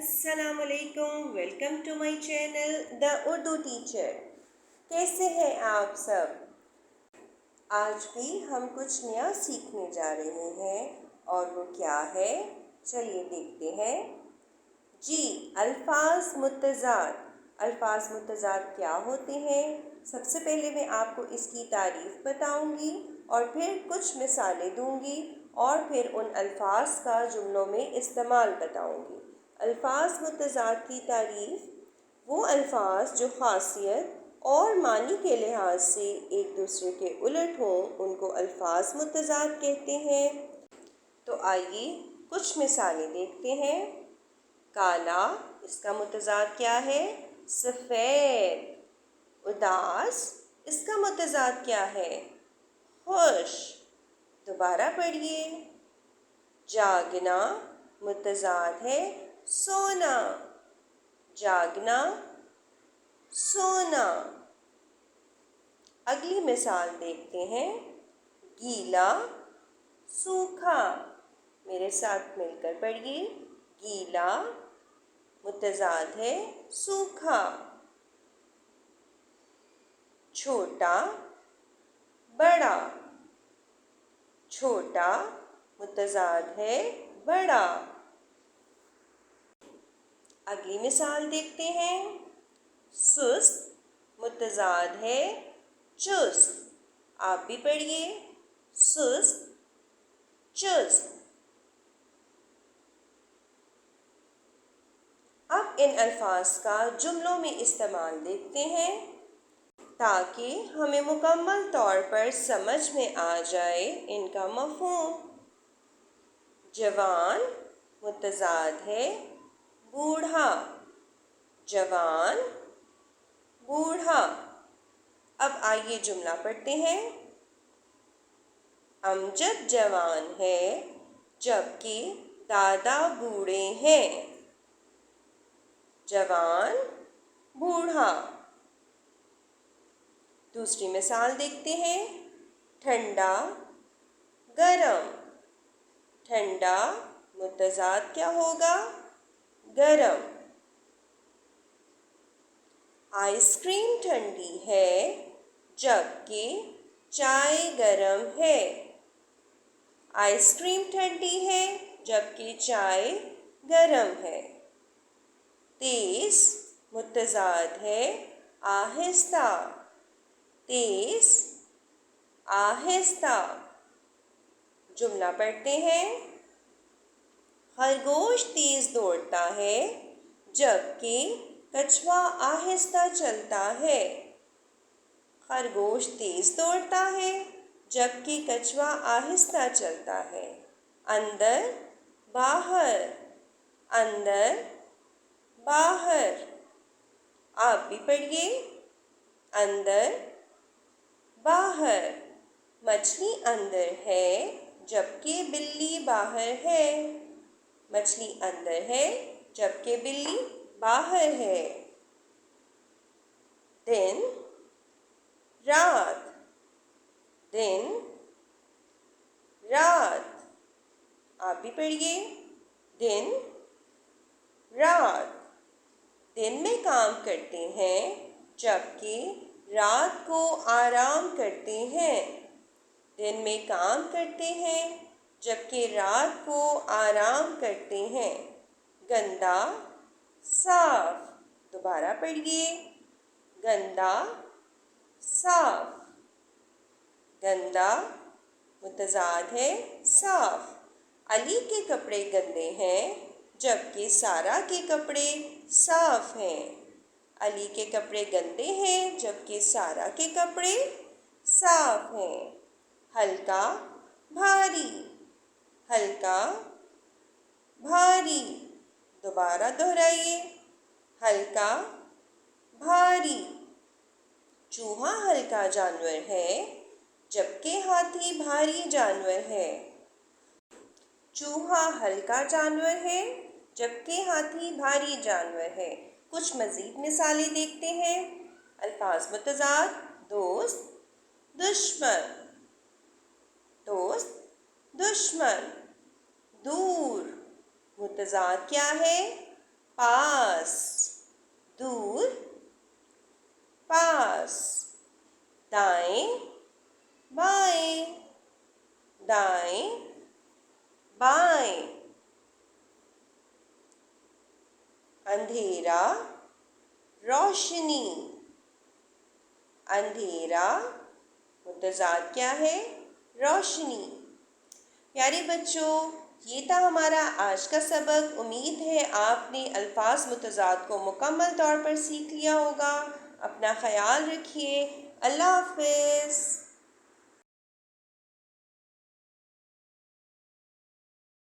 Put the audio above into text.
अस्सलामुअलैकुम, welcome to my channel the Urdu teacher. कैसे हैं आप सब? आज भी हम कुछ नया सीखने जा रहे हैं और वो क्या है, चलिए देखते हैं। जी, अल्फाज मुतज़ाद। अल्फाज मुतज़ाद क्या होते हैं? सबसे पहले मैं आपको इसकी तारीफ़ बताऊंगी और फिर कुछ मिसालें दूंगी और फिर उन अल्फाज का जुमलों में इस्तेमाल बताऊंगी। अल्फाज मुतज़ाद की तारीफ़ वो अल्फाज जो ख़ासियत और मानी के लिहाज से एक दूसरे के उलट हों, उनको अल्फाज मुतज़ाद कहते हैं। तो आइए कुछ मिसालें देखते हैं। काला, इसका मुतज़ाद क्या है? सफ़ेद। उदास, इसका मुतज़ाद क्या है? खुश। दोबारा पढ़िए। जागना, मुतज़ाद है सोना। जागना, सोना। अगली मिसाल देखते हैं। गीला, सूखा। मेरे साथ मिलकर पढ़िए। गीला मुतज़ाद है सूखा। छोटा, बड़ा। छोटा मुतज़ाद है बड़ा। अगली मिसाल देखते हैं। सुस्त मुतज़ाद है चुस्त। आप भी पढ़िए। सुस्त, चुस्त। अब इन अल्फाज का जुमलों में इस्तेमाल देखते हैं ताकि हमें मुकम्मल तौर पर समझ में आ जाए इनका मफ़हूम। जवान मुतज़ाद है बूढ़ा। जवान, बूढ़ा। अब आइए जुमला पढ़ते हैं। अमजद जवान है जबकि दादा बूढ़े हैं। जवान, बूढ़ा। दूसरी मिसाल देखते हैं। ठंडा, गरम। ठंडा मुतज़ाद क्या होगा? गरम। आइसक्रीम ठंडी है जबकि चाय गरम है। आइसक्रीम ठंडी है जबकि चाय गरम है। तेज़ मुतज़ाद है आहिस्ता। तेज़, आहिस्ता। जुमला पढ़ते हैं। खरगोश तेज़ दौड़ता है जबकि कछुआ आहिस्ता चलता है। खरगोश तेज़ दौड़ता है जबकि कछुआ आहिस्ता चलता है। अंदर, बाहर। अंदर, बाहर। आप भी पढ़िए। अंदर, बाहर। मछली अंदर है जबकि बिल्ली बाहर है। मछली अंदर है जबकि बिल्ली बाहर है। दिन, रात। दिन, रात। आप भी पढ़िए। दिन, रात। दिन में काम करते हैं जबकि रात को आराम करते हैं। दिन में काम करते हैं जबकि रात को आराम करते हैं। गंदा, साफ। दोबारा पढ़िए। गंदा, साफ। गंदा मुतज़ाद है साफ। अली के कपड़े गंदे हैं जबकि सारा के कपड़े साफ हैं। अली के कपड़े गंदे हैं जबकि सारा के कपड़े साफ हैं। हल्का, भारी। हल्का, भारी। दोबारा दोहराइए। हल्का, भारी। चूहा हल्का जानवर है जबकि हाथी भारी जानवर है। चूहा हल्का जानवर है जबकि हाथी भारी जानवर है। कुछ मज़ीद मिसालें देखते हैं। अल्फाज मुतज़ाद। दोस्त, दुश्मन। दोस्त, दुश्मन। दूर मुतज़ाद क्या है? पास, दूर, पास। दाएं, बाएं, दाएं, बाएं। अंधेरा, रोशनी, अंधेरा मुतज़ाद क्या है? रोशनी। प्यारे बच्चों, ये था हमारा आज का सबक। उम्मीद है आपने अल्फाज मुतज़ाद को मुकम्मल तौर पर सीख लिया होगा। अपना ख्याल रखिए। अल्लाह हाफ़िज़।